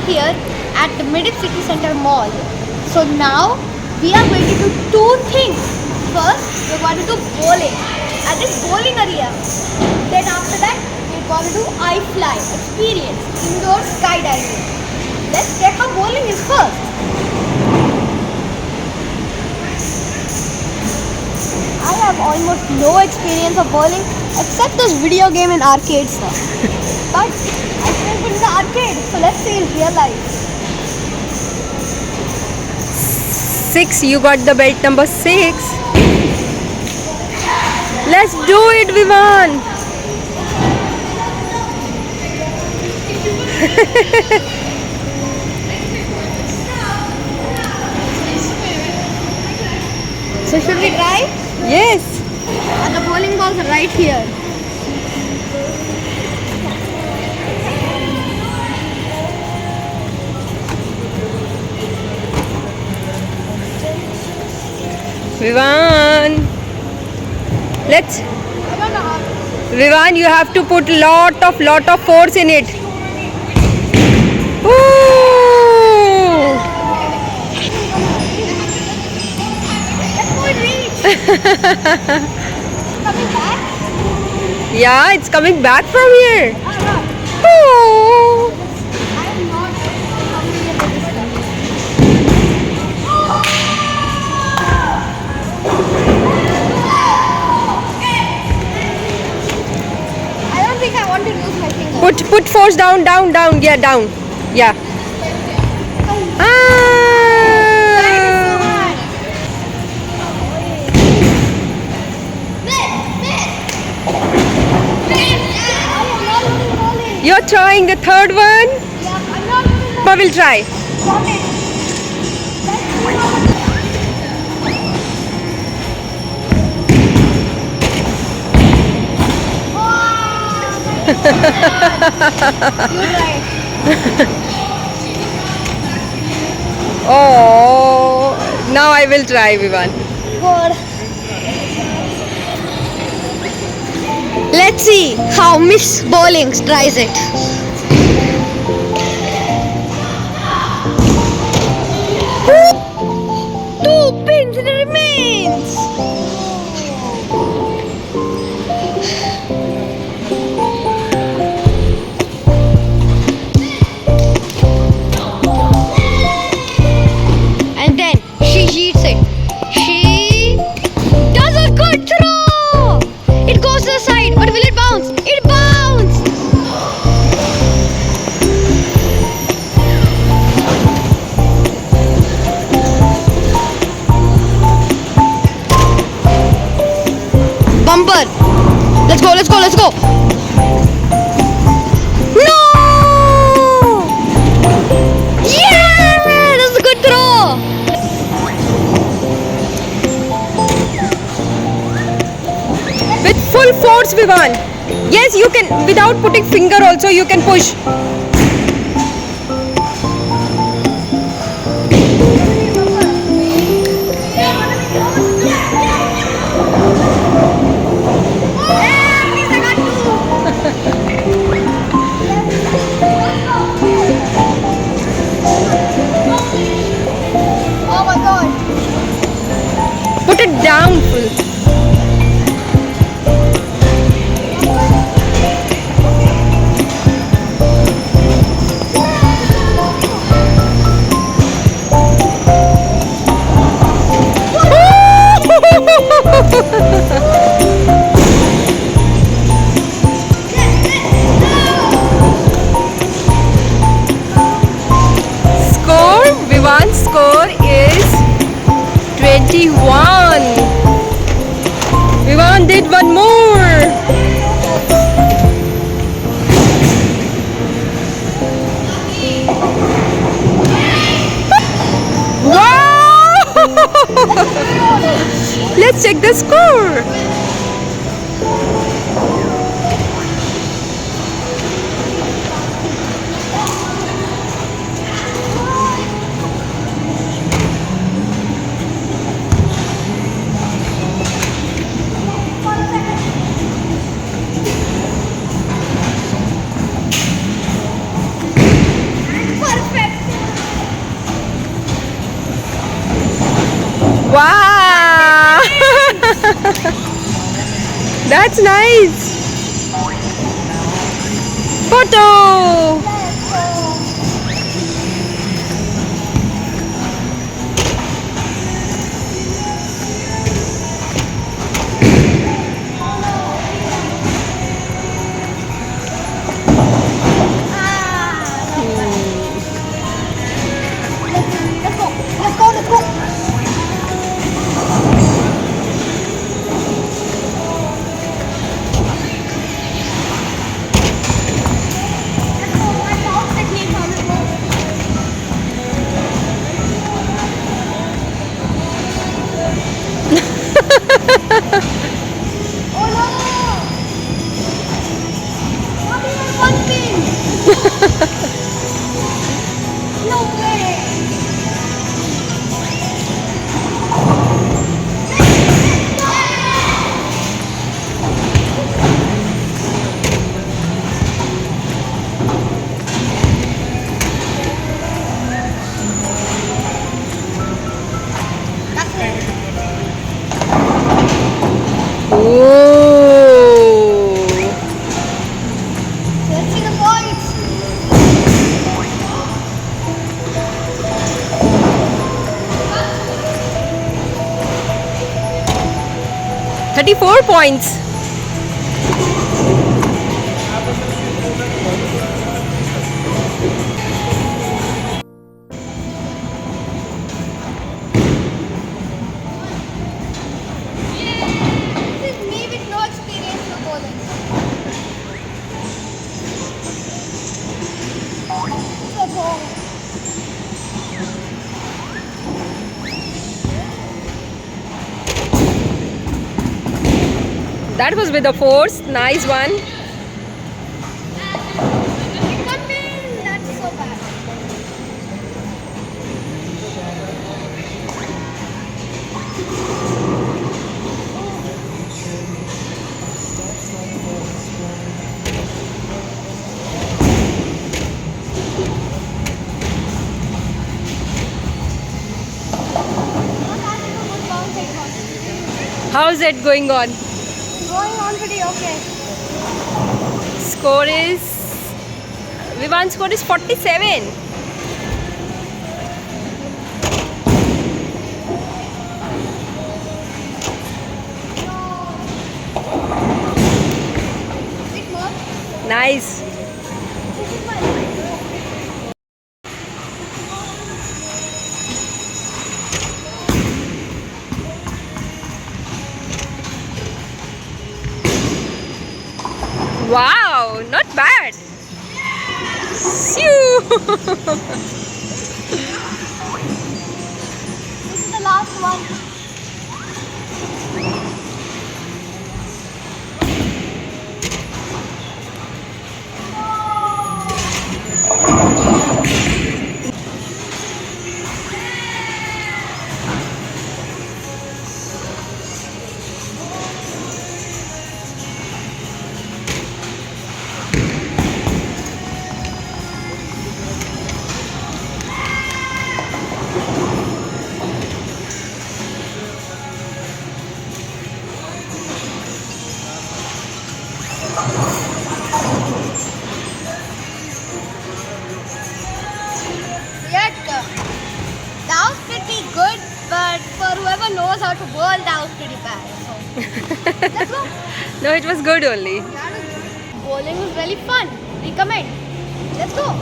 here at the Mirdif City Center Mall. So now we are going to do two things. First, we're going to do bowling at this bowling area. Then after that, we're going to do I-Fly experience, indoor skydiving. Let's check how bowling is first. I have almost no experience of bowling except this video game in arcade stuff. But I played in the arcade, so let's see in real life. 6, you got the belt number 6. Let's do it, Vivaan. So should we try? Yes. And the bowling balls are right here. Vivaan. Let's. I don't know how. Vivaan, you have to put lot of force in it. Ooh. Coming back? Yeah, it's coming back from here. I Ooh. am not familiar with this stuff. I don't think I want to lose my finger. Put force down. Yeah, down. Yeah. Ah. You're trying the third one? But we'll try. Oh, now I will try, Vivaan. Let's see how Miss Bowling tries it. Two pins remains. And then she heats it. She does a good throw. It goes to the side, but will it bounce? It bounced! Bumper! Let's go! No! Yeah! That's a good throw! With full force, Vivaan. Yes, you can. Without putting finger also, you can push. Oh my god! Put it down full. That's nice. Photo. Let's go. Let's go. Let's go. Let's go. My dog technique. Let's go. Oh no! Not even one pin. No way. That's it. Oh. Let's see the points. $34 points. This is me with no experience of bowling. Let's go. That was with a force. Nice one. Come in. That's so bad. How's it going on? Going on pretty okay. Score is Vivaan's score is 47. Bit more. Nice. This is my line. Wow, not bad. Phew. This is the last one. Yet, that was pretty good, but for whoever knows how to bowl, that was pretty bad. So, let's go. No, it was good only. Bowling was really fun. Recommend. Let's go.